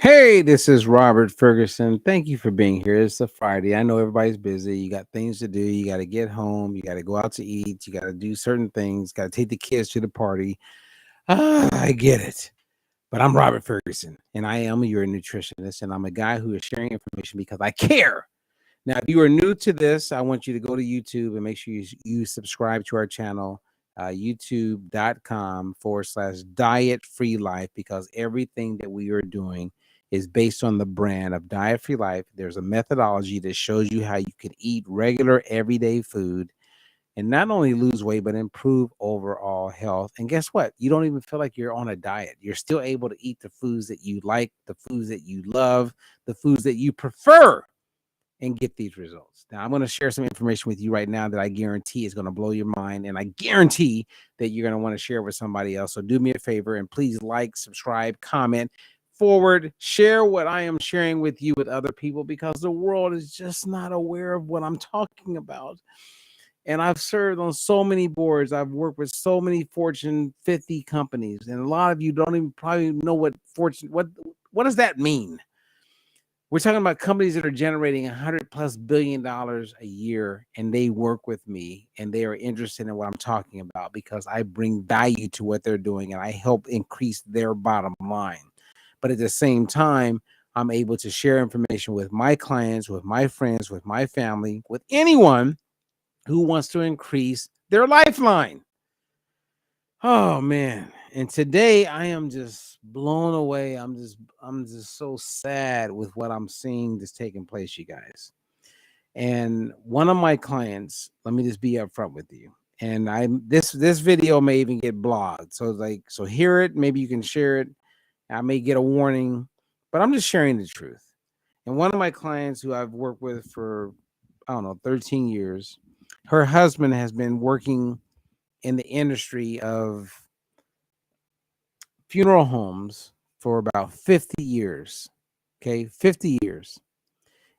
Hey, this is Robert Ferguson. Thank you for being here. It's a Friday. I know everybody's busy. You got things to do. You got to get home. You got to go out to eat. You got to do certain things. Got to take the kids to the party. I get it. But I'm Robert Ferguson, and I am your nutritionist, and I'm a guy who is sharing information because I care. Now, if you are new to this, I want you to go to YouTube and make sure you subscribe to our channel, youtube.com/diet free life, because everything that we are doing is based on the brand of Diet Free Life. There's a methodology that shows you how you can eat regular, everyday food and not only lose weight, but improve overall health. And guess what? You don't even feel like you're on a diet. You're still able to eat the foods that you like, the foods that you love, the foods that you prefer, and get these results. Now, I'm going to share some information with you right now that I guarantee is going to blow your mind, and I guarantee that you're going to want to share with somebody else. So do me a favor and please like, subscribe, comment, forward, share what I am sharing with you with other people, because the world is just not aware of what I'm talking about. And I've served on so many boards. I've worked with so many Fortune 50 companies, and a lot of you don't even probably know what does that mean? We're talking about companies that are generating $100+ billion a year, and they work with me, and they are interested in what I'm talking about because I bring value to what they're doing, and I help increase their bottom line. But at the same time, I'm able to share information with my clients, with my friends, with my family, with anyone who wants to increase their lifeline. Oh man. And today I am just blown away. I'm just so sad with what I'm seeing that's taking place, you guys. And one of my clients, let me just be upfront with you. And this video may even get blogged. So hear it, maybe you can share it. I may get a warning, but I'm just sharing the truth. And one of my clients who I've worked with for, I don't know, 13 years, her husband has been working in the industry of funeral homes for about 50 years. Okay, 50 years.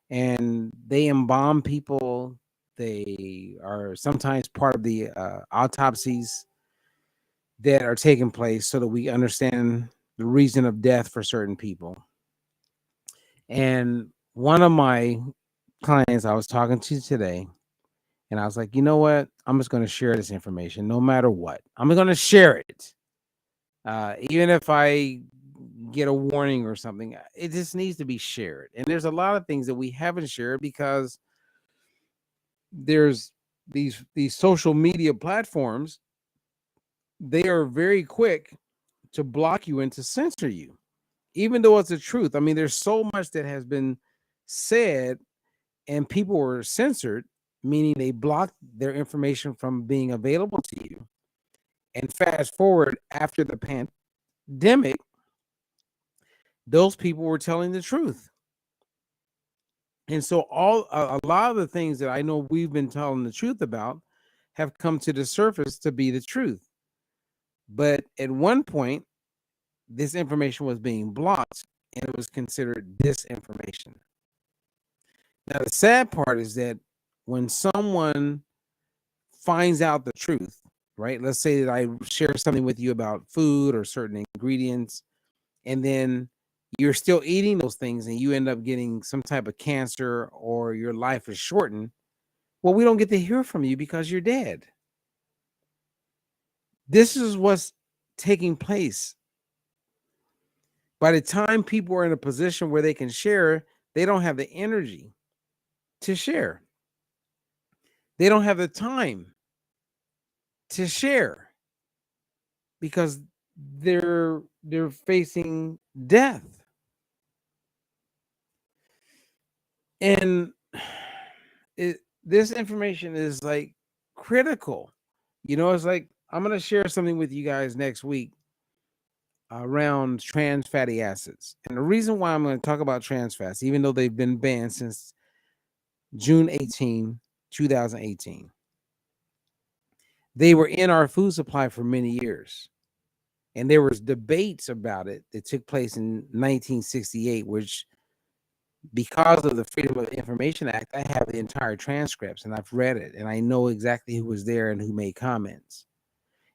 And they embalm people. They are sometimes part of the autopsies that are taking place so that we understand the reason of death for certain people. And one of my clients I was talking to today, and I was like, you know what? I'm just going to share this information no matter what. I'm going to share it. Even if I get a warning or something, it just needs to be shared. And there's a lot of things that we haven't shared because there's these social media platforms. They are very quick to block you and to censor you, even though it's the truth. I mean, there's so much that has been said and people were censored, meaning they blocked their information from being available to you. And fast forward after the pandemic, those people were telling the truth. And so a lot of the things that I know we've been telling the truth about have come to the surface to be the truth. But at one point, this information was being blocked and it was considered disinformation. Now, the sad part is that when someone finds out the truth, right? Let's say that I share something with you about food or certain ingredients, and then you're still eating those things and you end up getting some type of cancer or your life is shortened. Well, we don't get to hear from you because you're dead. This is what's taking place. By the time people are in a position where they can share, they don't have the energy to share. They don't have the time to share because they're facing death. And this information is like critical. It's like I'm going to share something with you guys next week around trans fatty acids. And the reason why I'm going to talk about trans fats, even though they've been banned since June 18, 2018, they were in our food supply for many years. And there was debates about it that took place in 1968, which, because of the Freedom of Information Act, I have the entire transcripts and I've read it and I know exactly who was there and who made comments.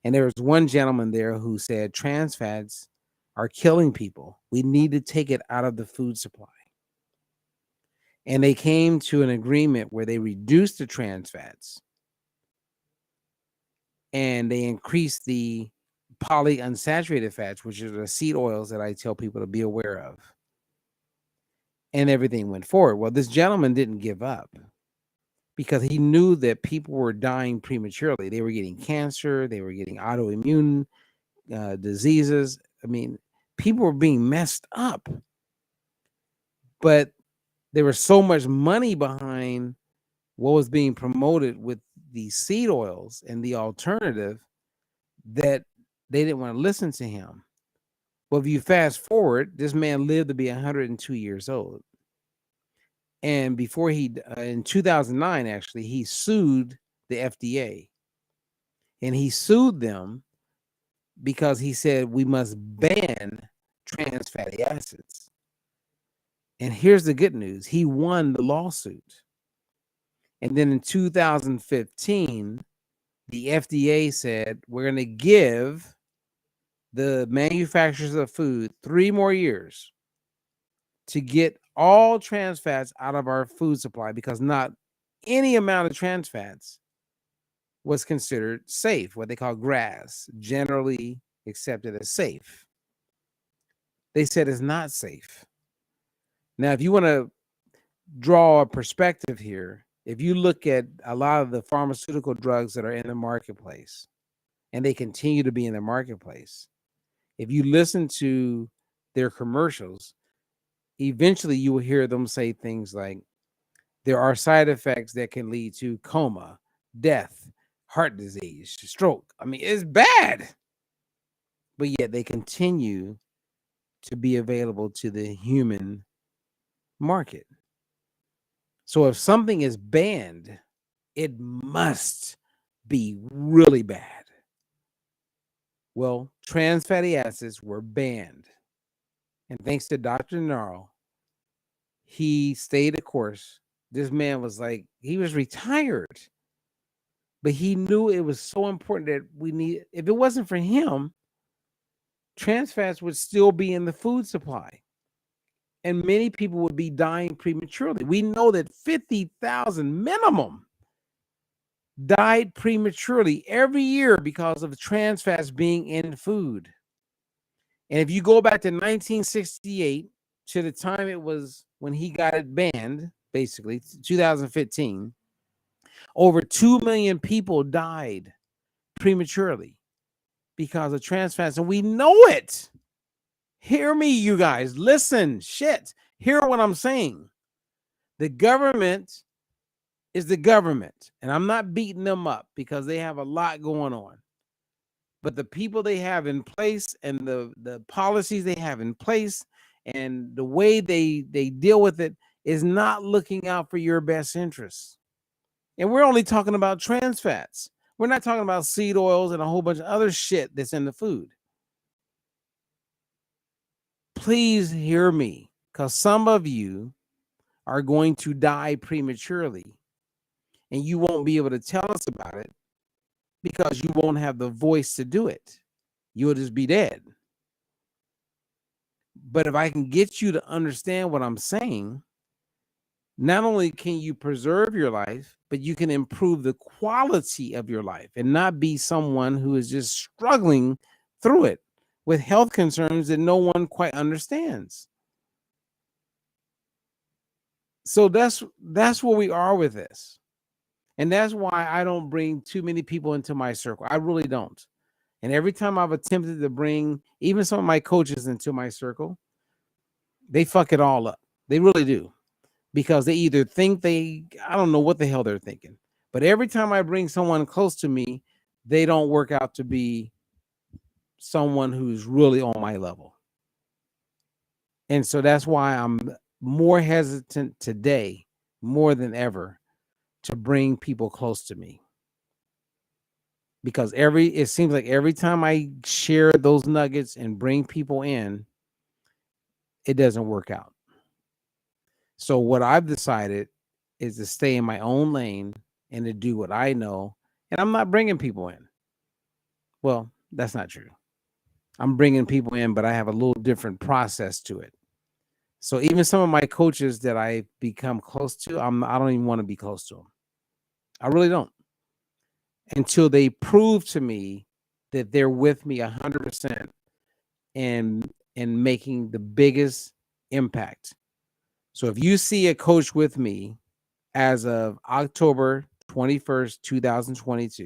And there was one gentleman there who said trans fats are killing people. We need to take it out of the food supply. And they came to an agreement where they reduced the trans fats and they increased the polyunsaturated fats, which are the seed oils that I tell people to be aware of. And everything went forward. Well, this gentleman didn't give up because he knew that people were dying prematurely. They were getting cancer, they were getting autoimmune diseases. I mean, people were being messed up. But there was so much money behind what was being promoted with the seed oils and the alternative that they didn't want to listen to him. Well, if you fast forward, this man lived to be 102 years old. And before he, in 2009, actually, he sued the FDA. And he sued them because he said we must ban trans fatty acids. And here's the good news. He won the lawsuit. And then in 2015, the FDA said, we're going to give the manufacturers of food 3 more years to get all trans fats out of our food supply, because not any amount of trans fats was considered safe, what they call GRAS, generally accepted as safe. They said it's not safe. Now, if you want to draw a perspective here, if you look at a lot of the pharmaceutical drugs that are in the marketplace, and they continue to be in the marketplace, if you listen to their commercials, eventually you will hear them say things like, there are side effects that can lead to coma, death, heart disease, stroke. I mean, it's bad. But yet they continue to be available to the human market. So if something is banned, it must be really bad. Well, trans fatty acids were banned. And thanks to Dr. Naro, he stayed the course. This man was like, he was retired. But he knew it was so important that we need, if it wasn't for him, trans fats would still be in the food supply. And many people would be dying prematurely. We know that 50,000 minimum died prematurely every year because of trans fats being in food. And if you go back to 1968, to the time it was when he got it banned, basically 2015, over 2 million people died prematurely because of trans fats. And we know it. Hear me, you guys. Listen, shit. Hear what I'm saying. The government is the government, and I'm not beating them up because they have a lot going on. But the people they have in place and the policies they have in place and the way they deal with it is not looking out for your best interests. And we're only talking about trans fats. We're not talking about seed oils and a whole bunch of other shit that's in the food. Please hear me, because some of you are going to die prematurely and you won't be able to tell us about it because you won't have the voice to do it. You'll just be dead. But if I can get you to understand what I'm saying, not only can you preserve your life, but you can improve the quality of your life and not be someone who is just struggling through it with health concerns that no one quite understands. So that's where we are with this. And that's why I don't bring too many people into my circle. I really don't. And every time I've attempted to bring even some of my coaches into my circle, they fuck it all up. They really do. Because they either think I don't know what the hell they're thinking. But every time I bring someone close to me, they don't work out to be someone who's really on my level. And so that's why I'm more hesitant today, more than ever, to bring people close to me. Because it seems like every time I share those nuggets and bring people in, it doesn't work out. So what I've decided is to stay in my own lane and to do what I know. And I'm not bringing people in. Well, that's not true. I'm bringing people in, but I have a little different process to it. So even some of my coaches that I become close to, I don't even want to be close to them. I really don't, until they prove to me that they're with me 100% and making the biggest impact. So if you see a coach with me as of October 21st, 2022,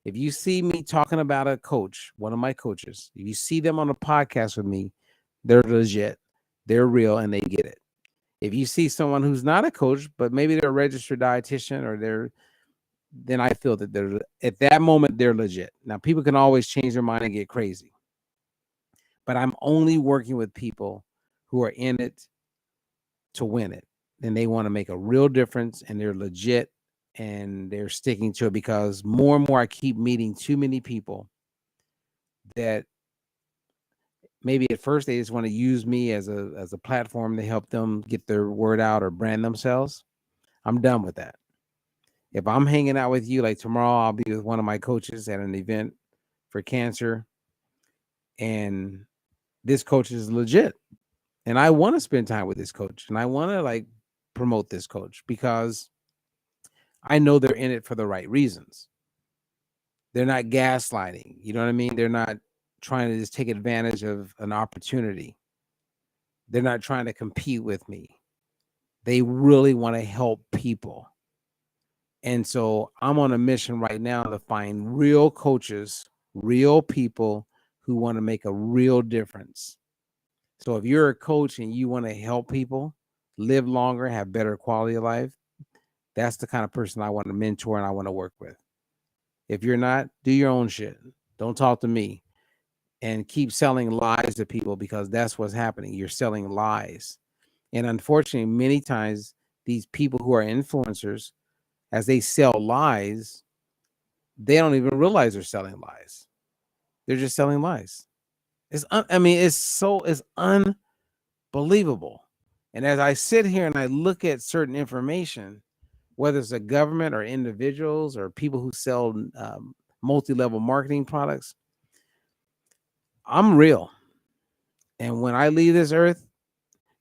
if you see me talking about a coach, one of my coaches, if you see them on a podcast with me, they're legit, they're real, and they get it. If you see someone who's not a coach, but maybe they're a registered dietitian or then I feel that they're at that moment they're legit. Now people can always change their mind and get crazy, but I'm only working with people who are in it to win it. And they want to make a real difference and they're legit and they're sticking to it, because more and more I keep meeting too many people that maybe at first they just want to use me as a platform to help them get their word out or brand themselves. I'm done with that. If I'm hanging out with you, like tomorrow, I'll be with one of my coaches at an event for cancer, and this coach is legit. And I want to spend time with this coach and I want to like promote this coach because I know they're in it for the right reasons. They're not gaslighting. You know what I mean? They're not trying to just take advantage of an opportunity. They're not trying to compete with me. They really want to help people. And so I'm on a mission right now to find real coaches, real people who want to make a real difference. So if you're a coach and you want to help people live longer, have better quality of life, that's the kind of person I want to mentor and I want to work with. If you're not, do your own shit. Don't talk to me and keep selling lies to people, because that's what's happening. You're selling lies. And unfortunately, many times these people who are influencers, as they sell lies, they don't even realize they're selling lies. They're just selling lies. It's unbelievable. And as I sit here and I look at certain information, whether it's a government or individuals or people who sell multi-level marketing products, I'm real. And when I leave this earth,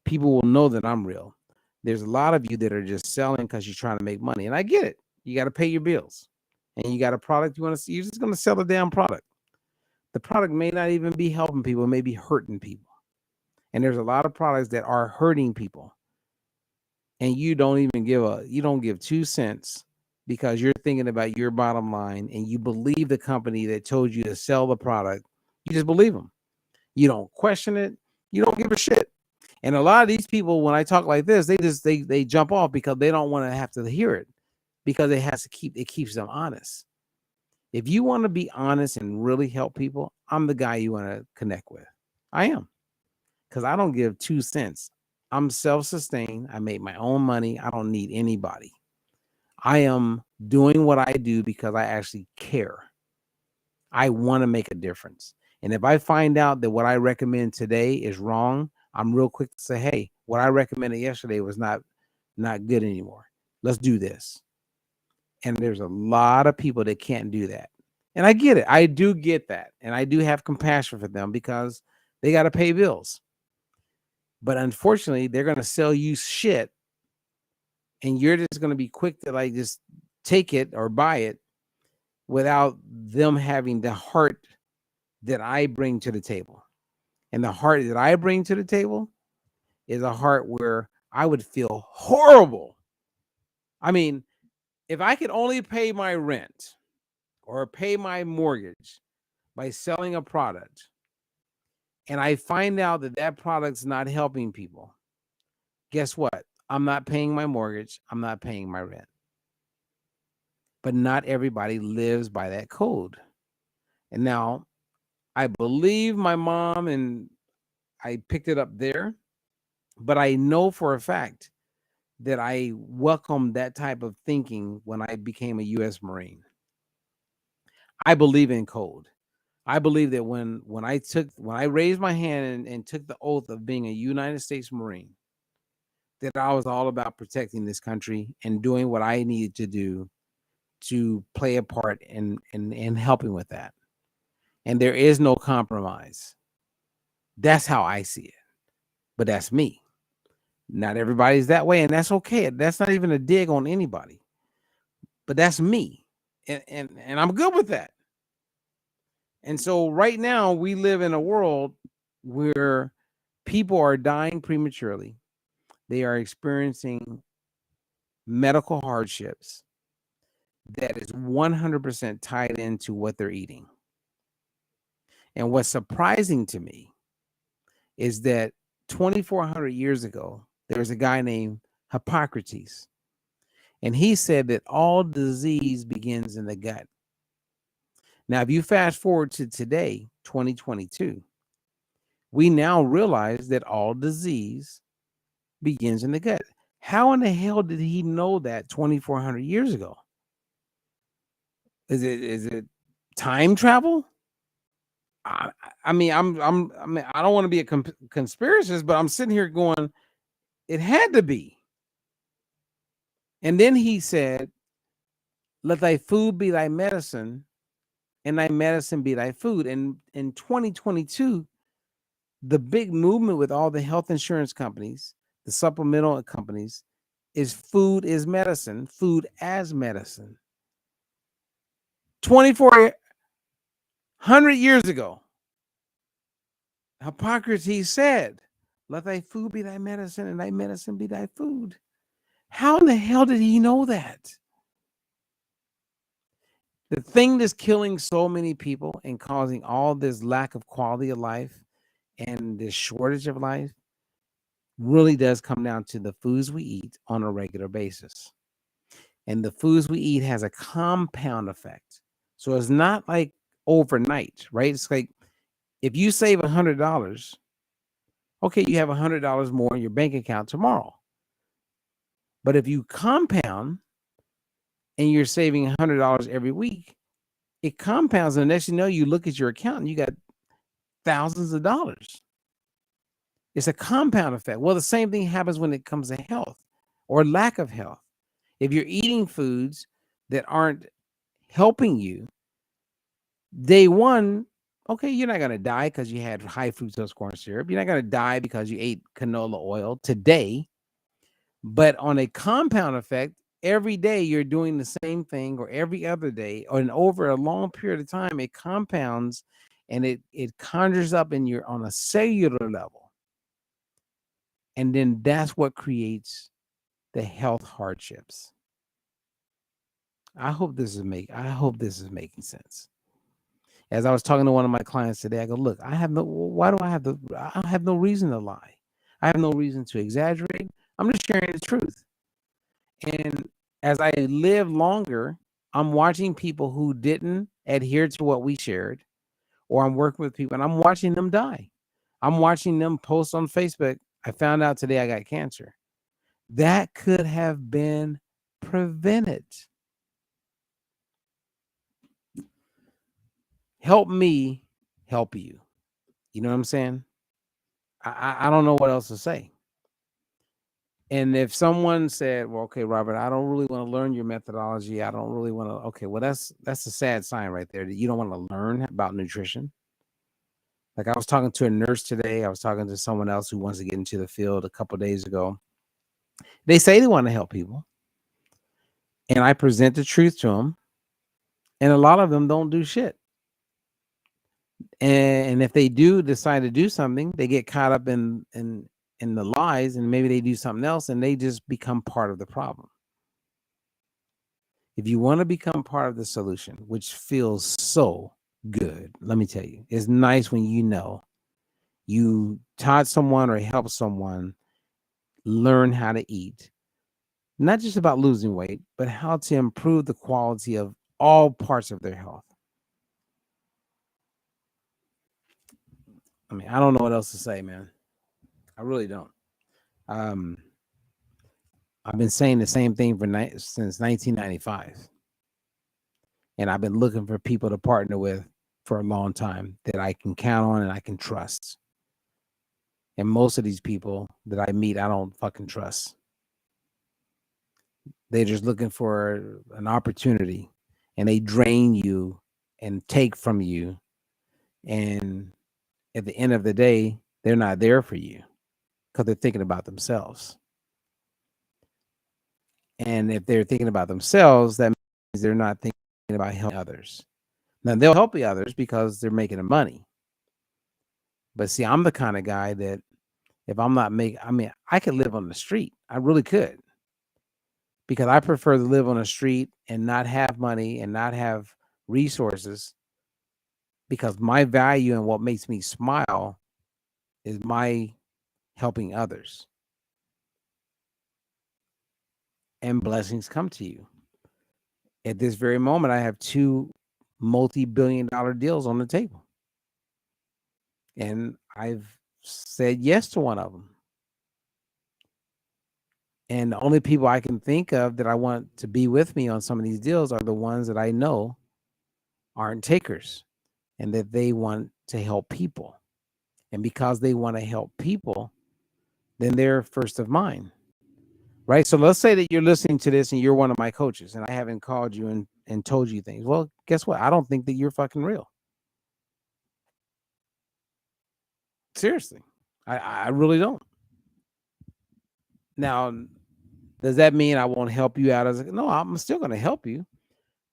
people will know that I'm real. There's a lot of you that are just selling because you're trying to make money. And I get it. You got to pay your bills. And you got a product you want to see. You're just going to sell the damn product. The product may not even be helping people, it may be hurting people. And there's a lot of products that are hurting people. And you don't give 2 cents because you're thinking about your bottom line and you believe the company that told you to sell the product. You just believe them. You don't question it. You don't give a shit. And a lot of these people, when I talk like this, they jump off because they don't want to have to hear it, because it keeps them honest. If you want to be honest and really help people, I'm the guy you want to connect with. I am, because I don't give 2 cents. I'm self-sustained. I make my own money. I don't need anybody. I am doing what I do because I actually care. I want to make a difference. And if I find out that what I recommend today is wrong, I'm real quick to say, hey, what I recommended yesterday was not good anymore. Let's do this. And there's a lot of people that can't do that. And I get it. I do get that. And I do have compassion for them because they got to pay bills. But unfortunately, they're going to sell you shit. And you're just going to be quick to like just take it or buy it without them having the heart that I bring to the table. And the heart that I bring to the table is a heart where I would feel horrible. I mean, if I could only pay my rent or pay my mortgage by selling a product, and I find out that that product's not helping people, guess what? I'm not paying my mortgage. I'm not paying my rent. But not everybody lives by that code. And now I believe my mom and I picked it up there, but I know for a fact that I welcomed that type of thinking when I became a U.S. Marine. I believe in code. I believe that when I raised my hand and took the oath of being a United States Marine, that I was all about protecting this country and doing what I needed to do to play a part in helping with that. and there is no compromise. That's how I see it. But that's me. Not everybody's that way, and that's okay. That's not even a dig on anybody. But that's me. And I'm good with that. And so right now we live in a world where people are dying prematurely. They are experiencing medical hardships that is 100% tied into what they're eating. And what's surprising to me is that 2,400 years ago, there was a guy named Hippocrates, and he said that all disease begins in the gut. Now, if you fast forward to today, 2022, we now realize that all disease begins in the gut. How in the hell did he know that 2,400 years ago? Is it time travel? I mean, I mean, I don't want to be a conspiracist, but I'm sitting here going, it had to be. And then he said, let thy food be thy medicine, and thy medicine be thy food. And in 2022, the big movement with all the health insurance companies, the supplemental companies, is food is medicine, food as medicine. 2,400 years ago, Hippocrates said, let thy food be thy medicine and thy medicine be thy food. How in the hell did he know that? The thing that's killing so many people and causing all this lack of quality of life and this shortage of life really does come down to the foods we eat on a regular basis. And the foods we eat has a compound effect. So it's not like overnight, right? It's like if you save $100, okay, you have $100 more in your bank account tomorrow. But if you compound and you're saving $100 every week, it compounds. And the next you know, you look at your account and you got thousands of dollars. It's a compound effect. Well, the same thing happens when it comes to health or lack of health. If you're eating foods that aren't helping you, day one, okay, you're not going to die because you had high fructose corn syrup. You're not going to die because you ate canola oil today. But on a compound effect, every day you're doing the same thing, or every other day, or over a long period of time, it compounds and it conjures up in your on a cellular level. And then that's what creates the health hardships. I hope this is making sense. As I was talking to one of my clients today, I go, look, I have no reason to lie. I have no reason to exaggerate. I'm just sharing the truth. And as I live longer, I'm watching people who didn't adhere to what we shared, or I'm working with people and I'm watching them die. I'm watching them post on Facebook, I found out today I got cancer. That could have been prevented. Help me help you. You know what I'm saying? I don't know what else to say. And if someone said, well, okay, Robert, I don't really want to learn your methodology. I don't really want to. Okay, well, that's a sad sign right there that you don't want to learn about nutrition. Like I was talking to a nurse today. I was talking to someone else who wants to get into the field a couple of days ago. They say they want to help people. And I present the truth to them. And a lot of them don't do shit. And if they do decide to do something, they get caught up in the lies, and maybe they do something else and they just become part of the problem. If you want to become part of the solution, which feels so good, let me tell you, it's nice when you know you taught someone or helped someone learn how to eat, not just about losing weight, but how to improve the quality of all parts of their health. I mean, I don't know what else to say, man. I really don't. I've been saying the same thing since 1995. And I've been looking for people to partner with for a long time that I can count on and I can trust. And most of these people that I meet, I don't fucking trust. They're just looking for an opportunity, and they drain you and take from you And at the end of the day, they're not there for you because they're thinking about themselves. And if they're thinking about themselves, that means they're not thinking about helping others. Now, they'll help the others because they're making the money. But see, I'm the kind of guy that if I'm not making, I mean, I could live on the street. I really could, because I prefer to live on the street and not have money and not have resources, because my value and what makes me smile is my helping others. And blessings come to you. At this very moment, I have 2 multi-billion-dollar deals on the table. And I've said yes to one of them. And the only people I can think of that I want to be with me on some of these deals are the ones that I know aren't takers and that they want to help people. And because they want to help people, then they're first of mind. Right? So let's say that you're listening to this and you're one of my coaches and I haven't called you and told you things. Well, guess what? I don't think that you're fucking real. Seriously. I really don't. Now, does that mean I won't help you out? No, I'm still going to help you,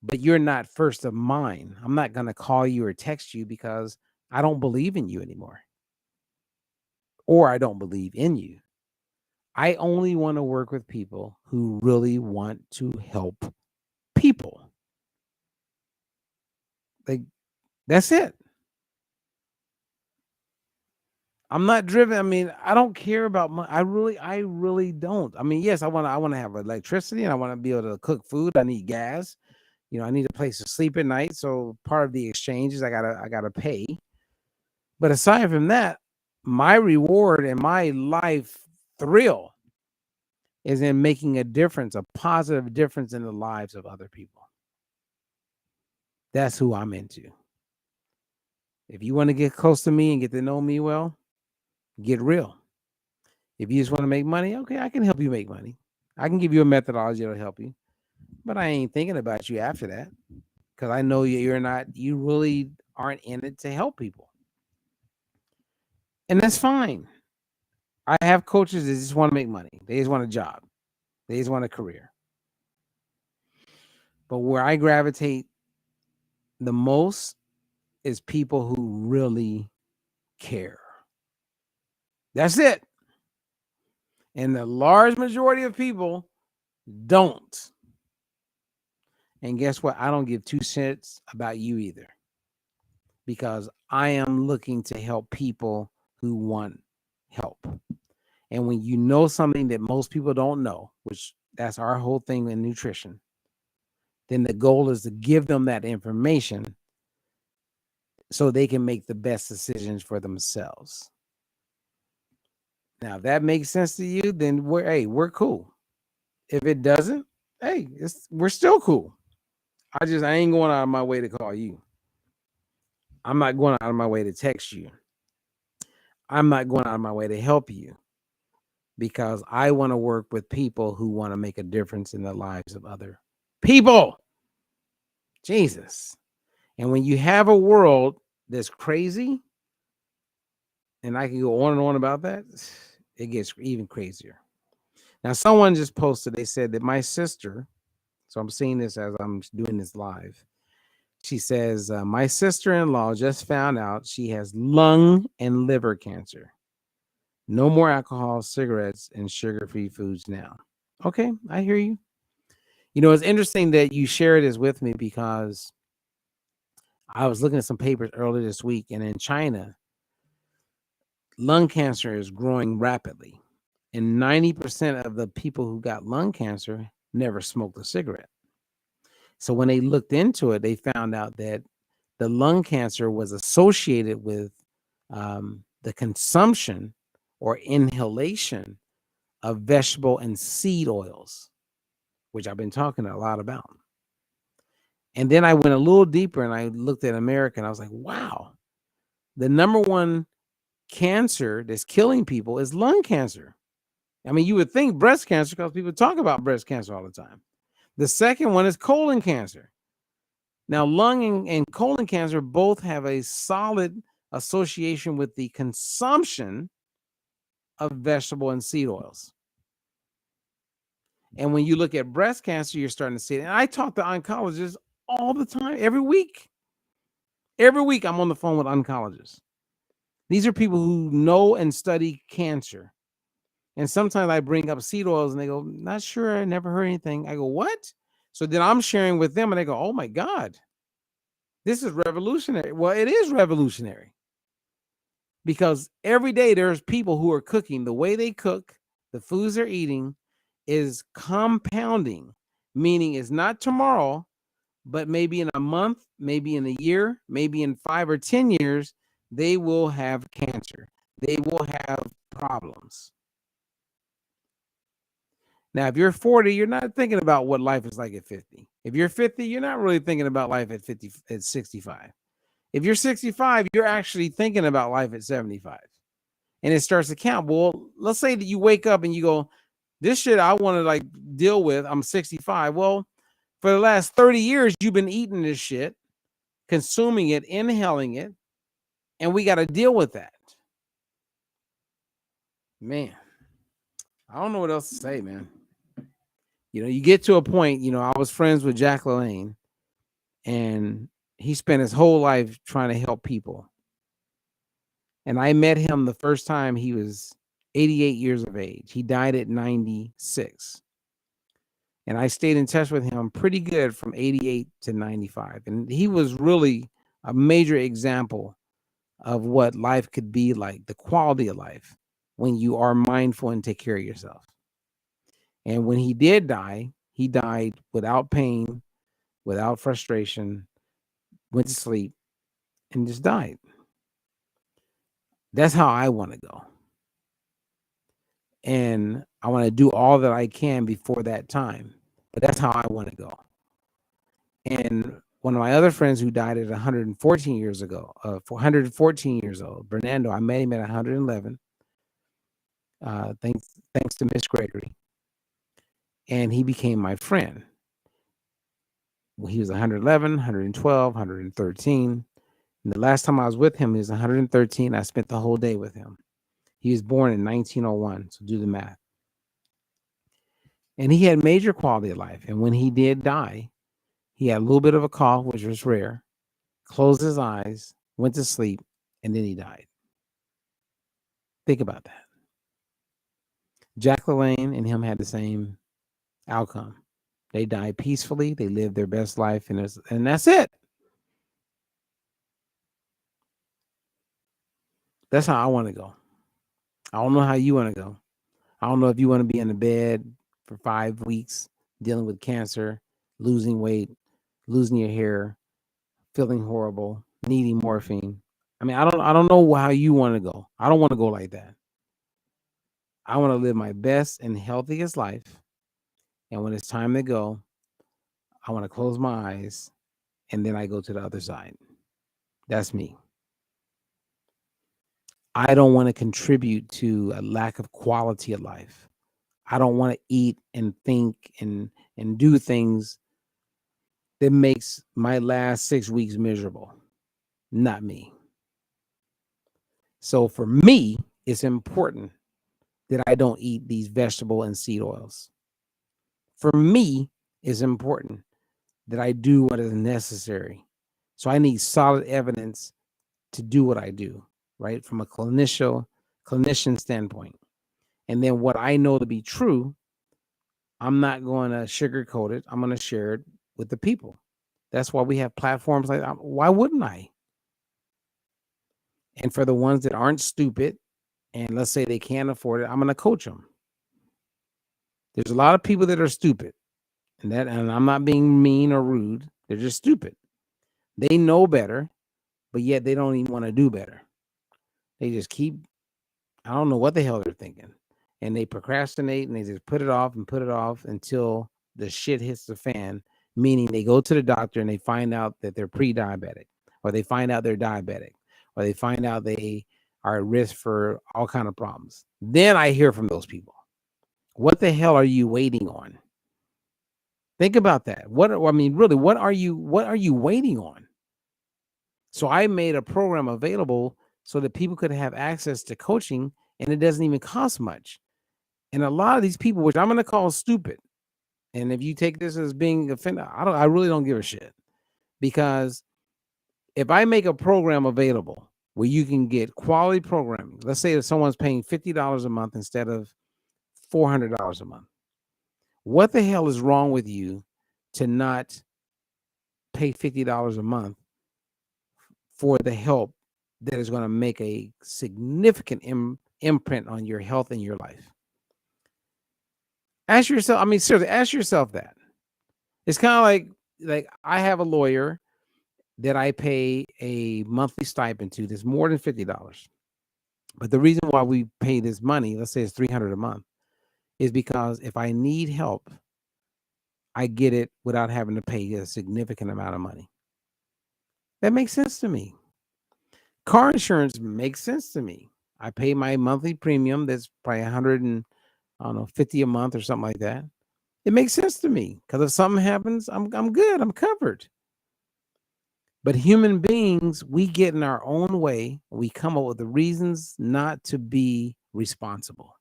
but you're not first of mine. I'm not going to call you or text you because I don't believe in you anymore, or I don't believe in you. I only want to work with people who really want to help people. Like, that's it. I'm not driven. I mean, I don't care about money. I really don't. I mean, yes, I want to have electricity and I want to be able to cook food. I need gas. I need a place to sleep at night. So part of the exchange is I gotta pay. But aside from that, my reward and my life thrill is in making a difference, a positive difference in the lives of other people. That's who I'm into. If you want to get close to me and get to know me well, get real. If you just want to make money, okay, I can help you make money. I can give you a methodology that'll help you. But I ain't thinking about you after that, because I know you really aren't in it to help people. And that's fine. I have coaches that just want to make money. They just want a job. They just want a career. But where I gravitate the most is people who really care. That's it. And the large majority of people don't. And guess what? I don't give 2 cents about you either, because I am looking to help people who want help. And when you know something that most people don't know, which that's our whole thing in nutrition, then the goal is to give them that information so they can make the best decisions for themselves. Now, if that makes sense to you, then we're cool. If it doesn't, we're still cool. I ain't going out of my way to call you. I'm not going out of my way to text you. I'm not going out of my way to help you, because I want to work with people who want to make a difference in the lives of other people. Jesus. And when you have a world that's crazy, and I can go on and on about that, it gets even crazier. Now, someone just posted, they said that my sister, so I'm seeing this as I'm doing this live. She says, my sister-in-law just found out she has lung and liver cancer. No more alcohol, cigarettes, and sugar-free foods now. Okay, I hear you. It's interesting that you share this with me, because I was looking at some papers earlier this week, and in China, lung cancer is growing rapidly. And 90% of the people who got lung cancer never smoked a cigarette. So when they looked into it, they found out that the lung cancer was associated with the consumption or inhalation of vegetable and seed oils, which I've been talking a lot about. And then I went a little deeper and I looked at America, and I was like, wow, the number one cancer that's killing people is lung cancer. I mean, you would think breast cancer, because people talk about breast cancer all the time. The second one is colon cancer. Now, lung and colon cancer both have a solid association with the consumption of vegetable and seed oils. And when you look at breast cancer, you're starting to see it. And I talk to oncologists all the time, every week. Every week I'm on the phone with oncologists. These are people who know and study cancer. And sometimes I bring up seed oils and they go, not sure, I never heard anything. I go, what? So then I'm sharing with them and they go, oh my God, this is revolutionary. Well, it is revolutionary because every day there's people who are cooking. The way they cook, the foods they're eating is compounding, meaning it's not tomorrow, but maybe in a month, maybe in a year, maybe in 5 or 10 years, they will have cancer. They will have problems. Now, if you're 40, you're not thinking about what life is like at 50. If you're 50, you're not really thinking about life at 50, at 65. If you're 65, you're actually thinking about life at 75. And it starts to count. Well, let's say that you wake up and you go, this shit I want to like deal with, I'm 65. Well, for the last 30 years, you've been eating this shit, consuming it, inhaling it, and we got to deal with that. Man, I don't know what else to say, man. You know, you get to a point, you know, I was friends with Jack LaLanne, and he spent his whole life trying to help people. And I met him the first time he was 88 years of age. He died at 96. And I stayed in touch with him pretty good from 88 to 95. And he was really a major example of what life could be like, the quality of life, when you are mindful and take care of yourself. And when he did die, he died without pain, without frustration, went to sleep, and just died. That's how I want to go. And I want to do all that I can before that time. But that's how I want to go. And one of my other friends who died at 114 years ago, 114 years old, Bernardo, I met him at 111. Thanks to Miss Gregory. And he became my friend. Well, he was 111, 112, 113. And the last time I was with him, he was 113. I spent the whole day with him. He was born in 1901, so do the math. And he had major quality of life. And when he did die, he had a little bit of a cough, which was rare, closed his eyes, went to sleep, and then he died. Think about that. Jack LaLanne and him had the same outcome. They died peacefully. They lived their best life, and that's it. That's how I want to go. I don't know how you want to go. I don't know if you want to be in the bed for 5 weeks dealing with cancer, losing weight, losing your hair, feeling horrible, needing morphine. I mean, I don't know how you want to go. I don't want to go like that. I want to live my best and healthiest life. And when it's time to go, I want to close my eyes and then I go to the other side. That's me. I don't want to contribute to a lack of quality of life. I don't want to eat and think and do things that makes my last 6 weeks miserable. Not me. So for me, it's important that I don't eat these vegetable and seed oils. For me, it's important that I do what is necessary. So I need solid evidence to do what I do, right? From a clinician standpoint. And then what I know to be true, I'm not going to sugarcoat it. I'm going to share it with the people. That's why we have platforms like that. Why wouldn't I? And for the ones that aren't stupid, and let's say they can't afford it, I'm going to coach them. There's a lot of people that are stupid, and I'm not being mean or rude. They're just stupid. They know better, but yet they don't even want to do better. They just keep, I don't know what the hell they're thinking. And they procrastinate and they just put it off until the shit hits the fan, meaning they go to the doctor and they find out that they're pre-diabetic, or they find out they're diabetic, or they find out they are at risk for all kinds of problems. Then I hear from those people. What the hell are you waiting on? Think about that. I mean, really, what are you waiting on? So I made a program available so that people could have access to coaching, and it doesn't even cost much. And a lot of these people, which I'm going to call stupid, and if you take this as being offended, I really don't give a shit, because if I make a program available where you can get quality programming, let's say if someone's paying $50 a month instead of $400 a month, what the hell is wrong with you to not pay $50 a month for the help that is going to make a significant imprint on your health and your life? Ask yourself, I mean, seriously, ask yourself that. It's kind of like I have a lawyer that I pay a monthly stipend to that's more than $50. But the reason why we pay this money, let's say it's $300 a month, is because if I need help, I get it without having to pay a significant amount of money. That makes sense to me. Car insurance makes sense to me. I pay my monthly premium that's probably 100 and I don't know, 50 a month or something like that. It makes sense to me because if something happens, I'm good. I'm covered. But human beings, we get in our own way. We come up with the reasons not to be responsible.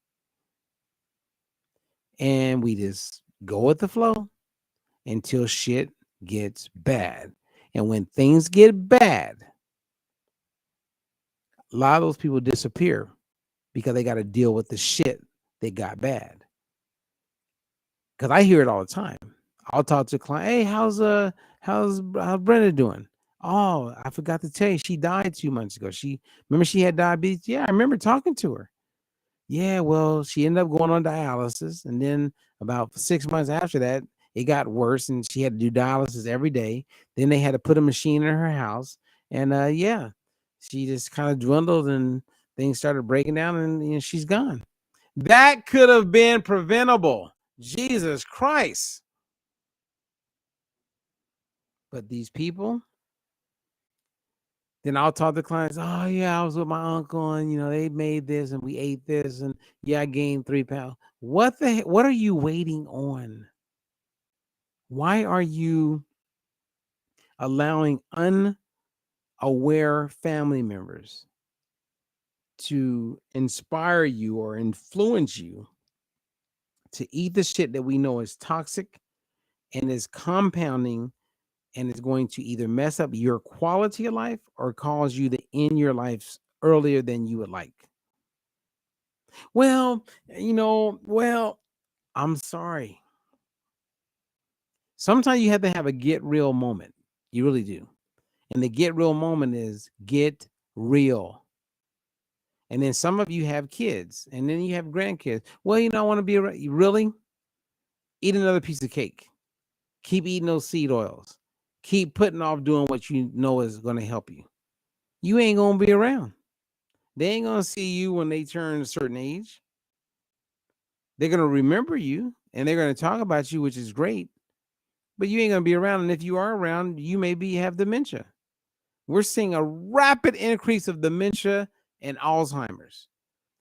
And we just go with the flow until shit gets bad. And when things get bad, a lot of those people disappear because they got to deal with the shit that got bad. Because I hear it all the time. I'll talk to a client, hey, how's Brenda doing? Oh, I forgot to tell you, she died 2 months ago. Remember she had diabetes? Yeah, I remember talking to her. Yeah, well, she ended up going on dialysis, and then about 6 months after that, it got worse, and she had to do dialysis every day. Then they had to put a machine in her house, and yeah, she just kind of dwindled, and things started breaking down, and she's gone. That could have been preventable. Jesus Christ! But these people, then I'll talk to clients. Oh yeah, I was with my uncle, and they made this, and we ate this, and yeah, I gained 3 pounds. What are you waiting on? Why are you allowing unaware family members to inspire you or influence you to eat the shit that we know is toxic and is compounding and is going to either mess up your quality of life or cause you to end your life earlier than you would like? Well, I'm sorry. Sometimes you have to have a get real moment. You really do. And the get real moment is get real. And then some of you have kids, and then you have grandkids. Well, I want to be around. You really eat another piece of cake. Keep eating those seed oils. Keep putting off doing what you know is going to help you. You ain't going to be around. They ain't going to see you when they turn a certain age. They're going to remember you, and they're going to talk about you, which is great. But you ain't going to be around. And if you are around, you maybe have dementia. We're seeing a rapid increase of dementia and Alzheimer's.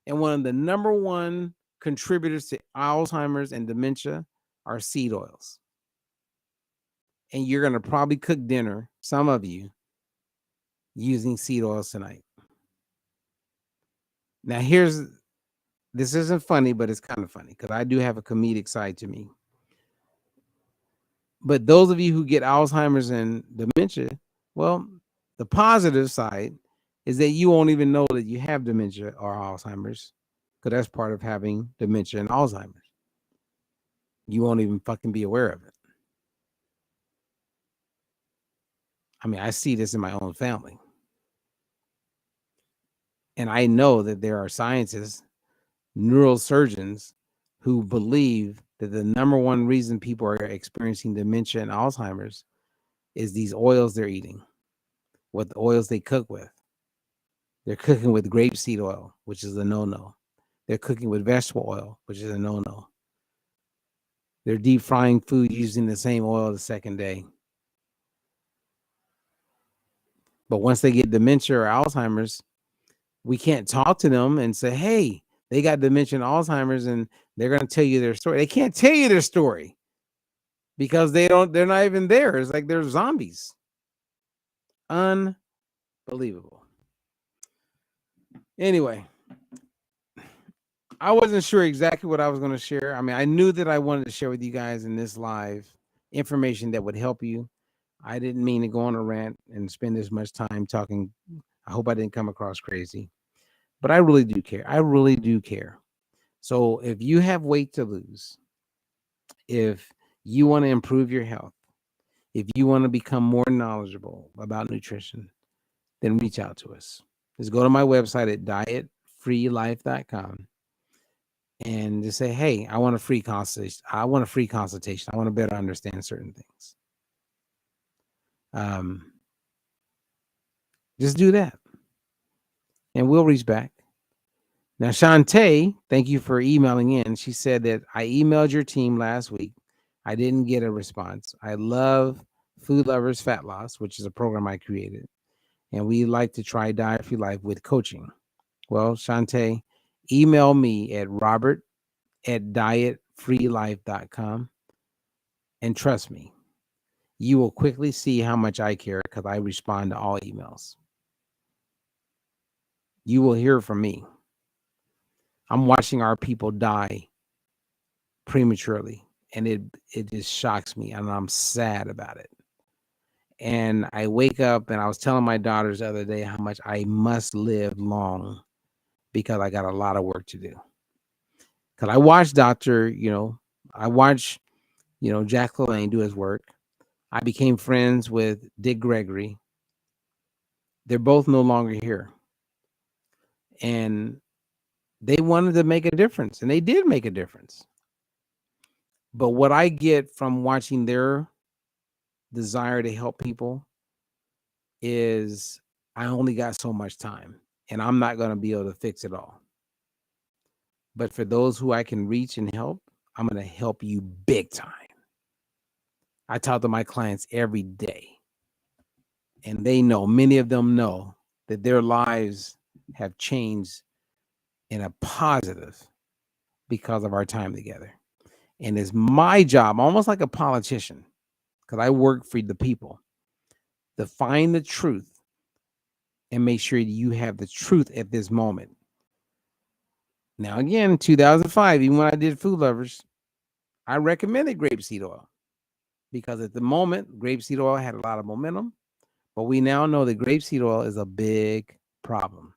And one of the number one contributors to Alzheimer's and dementia are seed oils. And you're going to probably cook dinner, some of you, using seed oils tonight. Now, this isn't funny, but it's kind of funny because I do have a comedic side to me. But those of you who get Alzheimer's and dementia, well, the positive side is that you won't even know that you have dementia or Alzheimer's, because that's part of having dementia and Alzheimer's. You won't even fucking be aware of it. I mean, I see this in my own family. And I know that there are scientists, neurosurgeons, who believe that the number one reason people are experiencing dementia and Alzheimer's is these oils they're eating, what the oils they cook with. They're cooking with grapeseed oil, which is a no-no. They're cooking with vegetable oil, which is a no-no. They're deep frying food using the same oil the second day. But once they get dementia or Alzheimer's, we can't talk to them and say, hey, they got dementia and Alzheimer's, and they're going to tell you their story. They can't tell you their story because they're not even there. It's like they're zombies. Unbelievable. Anyway, I wasn't sure exactly what I was going to share. I mean, I knew that I wanted to share with you guys in this live information that would help you. I didn't mean to go on a rant and spend this much time talking. I hope I didn't come across crazy, but I really do care. I really do care. So if you have weight to lose, if you want to improve your health, if you want to become more knowledgeable about nutrition, then reach out to us. Just go to my website at dietfreelife.com and just say, hey, I want a free consultation. I want to better understand certain things. Just do that, and we'll reach back. Now, Shantae, thank you for emailing in. She said that I emailed your team last week. I didn't get a response. I love Food Lovers Fat Loss, which is a program I created, and we like to try Diet Free Life with coaching. Well, Shantae, email me at robert@dietfreelife.com, and trust me, you will quickly see how much I care because I respond to all emails. You will hear from me. I'm watching our people die prematurely, and it just shocks me, and I'm sad about it. And I wake up, and I was telling my daughters the other day how much I must live long because I got a lot of work to do. Because I watch Jack LaLanne do his work. I became friends with Dick Gregory. They're both no longer here. And they wanted to make a difference, and they did make a difference. But what I get from watching their desire to help people is I only got so much time, and I'm not going to be able to fix it all. But for those who I can reach and help, I'm going to help you big time. I talk to my clients every day, and many of them know that their lives have changed in a positive because of our time together. And it's my job, almost like a politician, because I work for the people, to find the truth and make sure you have the truth at this moment. Now, again, 2005, even when I did Food Lovers, I recommended grapeseed oil because at the moment, grapeseed oil had a lot of momentum, but we now know that grapeseed oil is a big problem.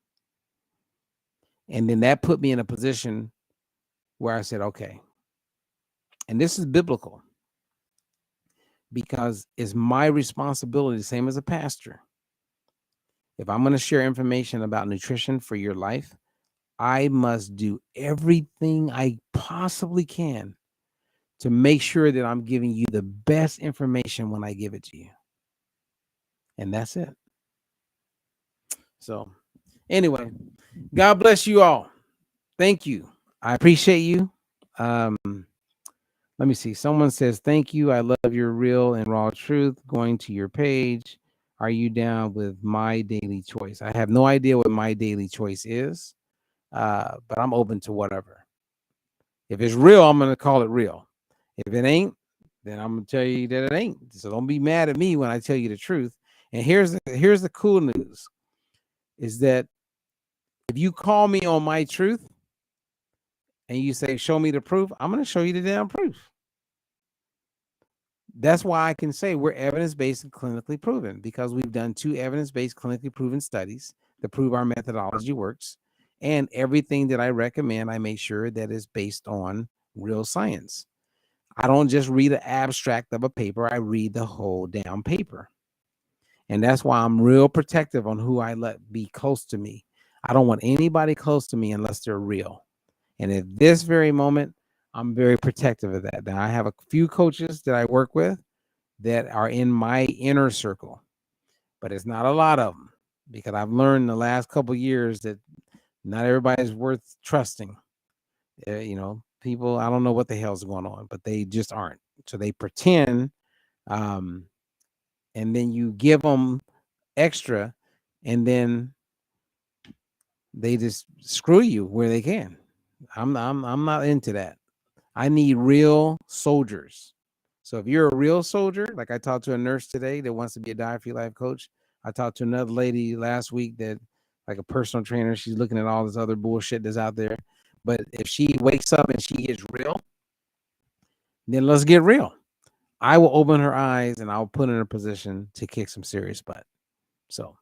And then that put me in a position where I said, okay, and this is biblical because it's my responsibility, same as a pastor. If I'm going to share information about nutrition for your life, I must do everything I possibly can to make sure that I'm giving you the best information when I give it to you. And that's it. So anyway, God bless you all. Thank you. I appreciate you. Let me see. Someone says, thank you. I love your real and raw truth. Going to your page. Are you down with My Daily Choice? I have no idea what My Daily Choice is, but I'm open to whatever. If it's real, I'm going to call it real. If it ain't, then I'm going to tell you that it ain't. So don't be mad at me when I tell you the truth. And here's the cool news is that if you call me on my truth and you say, show me the proof, I'm going to show you the damn proof. That's why I can say we're evidence-based and clinically proven because we've done 2 evidence-based clinically proven studies to prove our methodology works. And everything that I recommend, I make sure that is based on real science. I don't just read an abstract of a paper. I read the whole damn paper. And that's why I'm real protective on who I let be close to me. I don't want anybody close to me unless they're real. And at this very moment, I'm very protective of that. Now, I have a few coaches that I work with that are in my inner circle, but it's not a lot of them because I've learned the last couple of years that not everybody's worth trusting. People, I don't know what the hell's going on, but they just aren't. So they pretend, and then you give them extra, and then they just screw you where they can. I'm not into that. I need real soldiers. So if you're a real soldier, like I talked to a nurse today that wants to be a Diet Free Life coach. I talked to another lady last week that, like a personal trainer, she's looking at all this other bullshit that's out there. But if she wakes up and she gets real, then let's get real. I will open her eyes and I'll put her in a position to kick some serious butt. So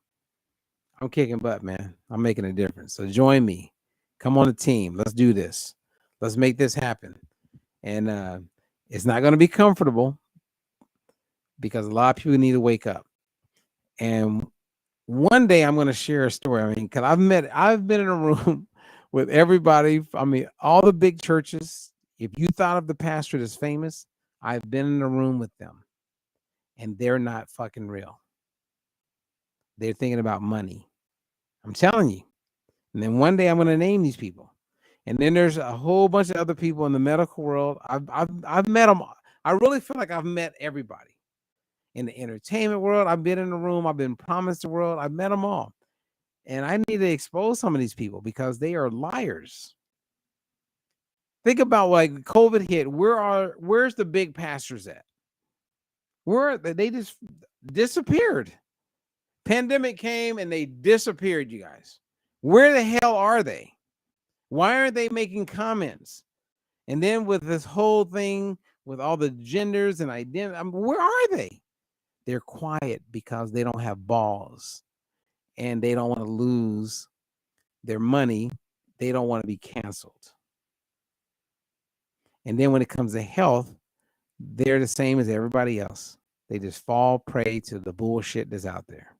I'm kicking butt, man. I'm making a difference. So join me. Come on the team. Let's do this. Let's make this happen. And it's not going to be comfortable because a lot of people need to wake up. And one day I'm going to share a story. I mean, because I've been in a room with everybody. I mean, all the big churches. If you thought of the pastor that's famous, I've been in a room with them, and they're not fucking real. They're thinking about money. I'm telling you. And then one day I'm going to name these people. And then there's a whole bunch of other people in the medical world. I've met them. I really feel like I've met everybody. In the entertainment world, I've been in the room. I've been promised the world. I've met them all. And I need to expose some of these people because they are liars. Think about, like, COVID hit. Where's the big pastors at? Where they just disappeared. Pandemic came and they disappeared, you guys. Where the hell are they? Why aren't they making comments? And then with this whole thing with all the genders and identity, I mean, where are they? They're quiet because they don't have balls and they don't want to lose their money. They don't want to be canceled. And then when it comes to health, they're the same as everybody else. They just fall prey to the bullshit that's out there.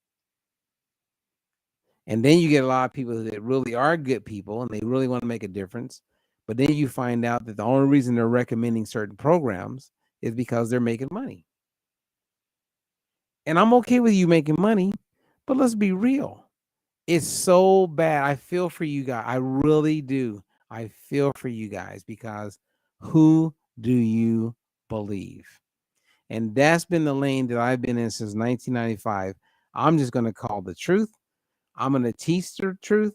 And then you get a lot of people that really are good people and they really want to make a difference. But then you find out that the only reason they're recommending certain programs is because they're making money. And I'm okay with you making money, but let's be real. It's so bad. I feel for you guys. I really do. I feel for you guys because who do you believe? And that's been the lane that I've been in since 1995. I'm just going to call the truth. I'm going to teach the truth.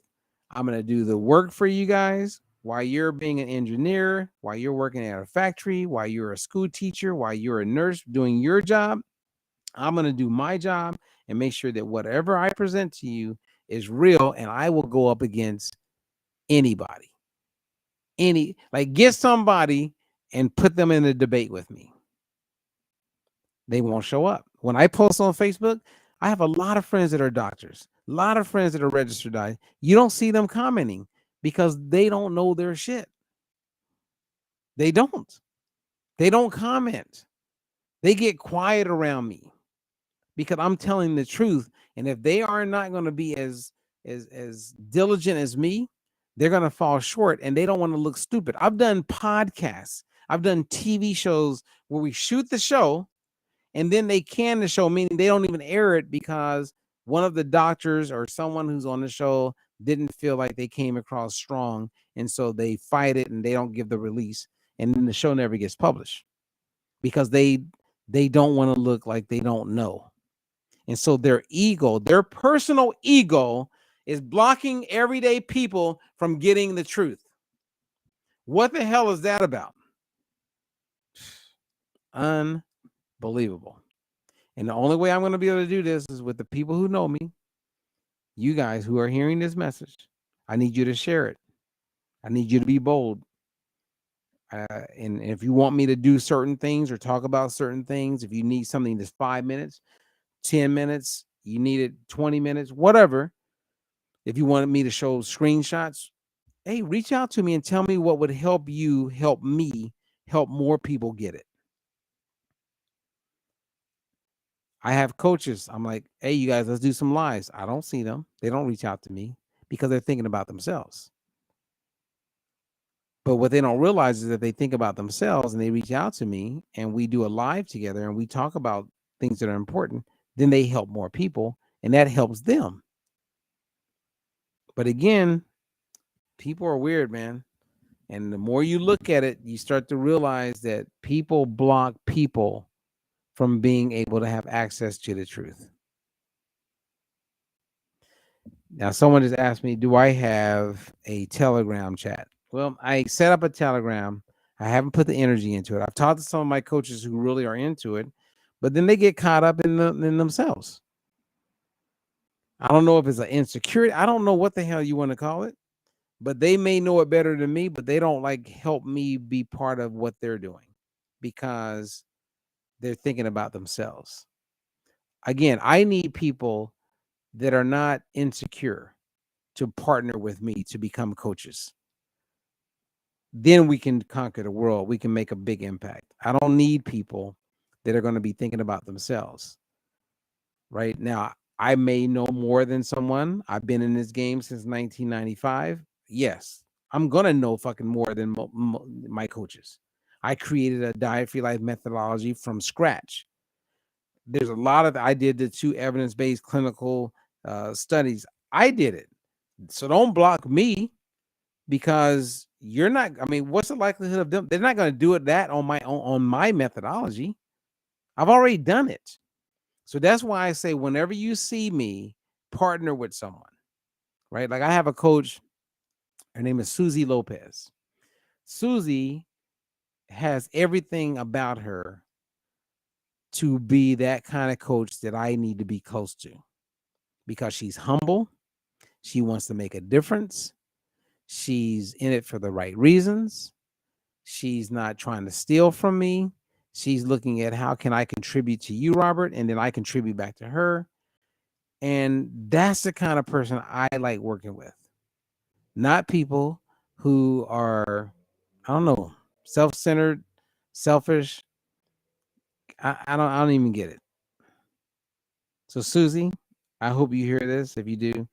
I'm going to do the work for you guys while you're being an engineer, while you're working at a factory, while you're a school teacher, while you're a nurse doing your job. I'm going to do my job and make sure that whatever I present to you is real, and I will go up against anybody. Get somebody and put them in a debate with me. They won't show up. When I post on Facebook, I have a lot of friends that are doctors, a lot of friends that are registered doctors. You don't see them commenting because they don't know their shit. They don't comment. They get quiet around me because I'm telling the truth. And if they are not going to be as diligent as me, they're going to fall short and they don't want to look stupid. I've done podcasts. I've done TV shows where we shoot the show and then they can the show, meaning they don't even air it because one of the doctors or someone who's on the show didn't feel like they came across strong. And so they fight it and they don't give the release. And then the show never gets published because they don't want to look like they don't know. And so their ego, their personal ego, is blocking everyday people from getting the truth. What the hell is that about? Unbelievable. And the only way I'm going to be able to do this is with the people who know me, you guys who are hearing this message. I need you to share it. I need you to be bold. And if you want me to do certain things or talk about certain things, if you need something that's 5 minutes, 10 minutes, you need it 20 minutes, whatever. If you wanted me to show screenshots, hey, reach out to me and tell me what would help you, help me, help more people get it. I have coaches. I'm like, hey, you guys, let's do some lives. I don't see them. They don't reach out to me because they're thinking about themselves. But what they don't realize is that they think about themselves and they reach out to me and we do a live together and we talk about things that are important, then they help more people and that helps them. But again, people are weird, man. And the more you look at it, you start to realize that people block people from being able to have access to the truth. Now, someone just asked me, do I have a Telegram chat? Well, I set up a Telegram. I haven't put the energy into it. I've talked to some of my coaches who really are into it, but then they get caught up in themselves. I don't know if it's an insecurity. I don't know what the hell you want to call it, but they may know it better than me, but they don't like help me be part of what they're doing because they're thinking about themselves. Again, I need people that are not insecure to partner with me to become coaches. Then we can conquer the world. We can make a big impact. I don't need people that are going to be thinking about themselves. Right now, I may know more than someone. I've been in this game since 1995. Yes, I'm going to know fucking more than my coaches. I created a Diet Free Life methodology from scratch. There's a lot of, I did the 2 evidence-based clinical studies. I did it. So don't block me because you're not, I mean, what's the likelihood of them? They're not going to do it that on my methodology. I've already done it. So that's why I say whenever you see me partner with someone, right? Like I have a coach, her name is Susie Lopez. Susie has everything about her to be that kind of coach that I need to be close to because she's humble. She wants to make a difference. She's in it for the right reasons. She's not trying to steal from me. She's looking at how can I contribute to you, Robert, and then I contribute back to her. And that's the kind of person I like working with. Not people who are, I don't know, self-centered, selfish. I don't even get it. So Susie, I hope you hear this. If you do,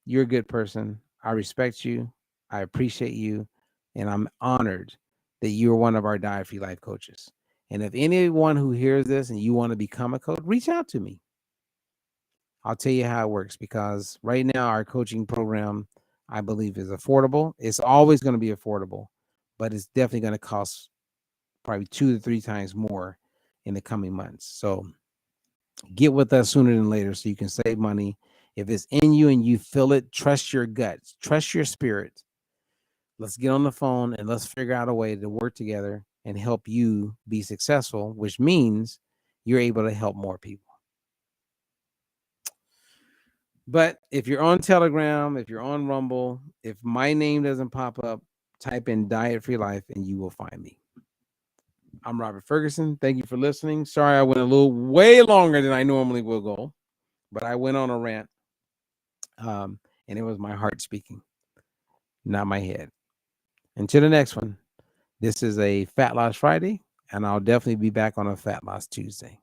you're a good person. I respect you. I appreciate you. And I'm honored that you're one of our Diet Free Life coaches. And if anyone who hears this and you want to become a coach, reach out to me. I'll tell you how it works because right now our coaching program, I believe, is affordable. It's always going to be affordable, but it's definitely going to cost probably 2 to 3 times more in the coming months. So get with us sooner than later so you can save money. If it's in you and you feel it, trust your guts, trust your spirit. Let's get on the phone and let's figure out a way to work together and help you be successful, which means you're able to help more people. But if you're on Telegram, if you're on Rumble, if my name doesn't pop up, type in Diet Free Life and you will find me. I'm Robert Ferguson. Thank you for listening. Sorry I went a little way longer than I normally will go, but I went on a rant. And it was my heart speaking, not my head. Until the next one, this is a Fat Loss Friday, and I'll definitely be back on a Fat Loss Tuesday.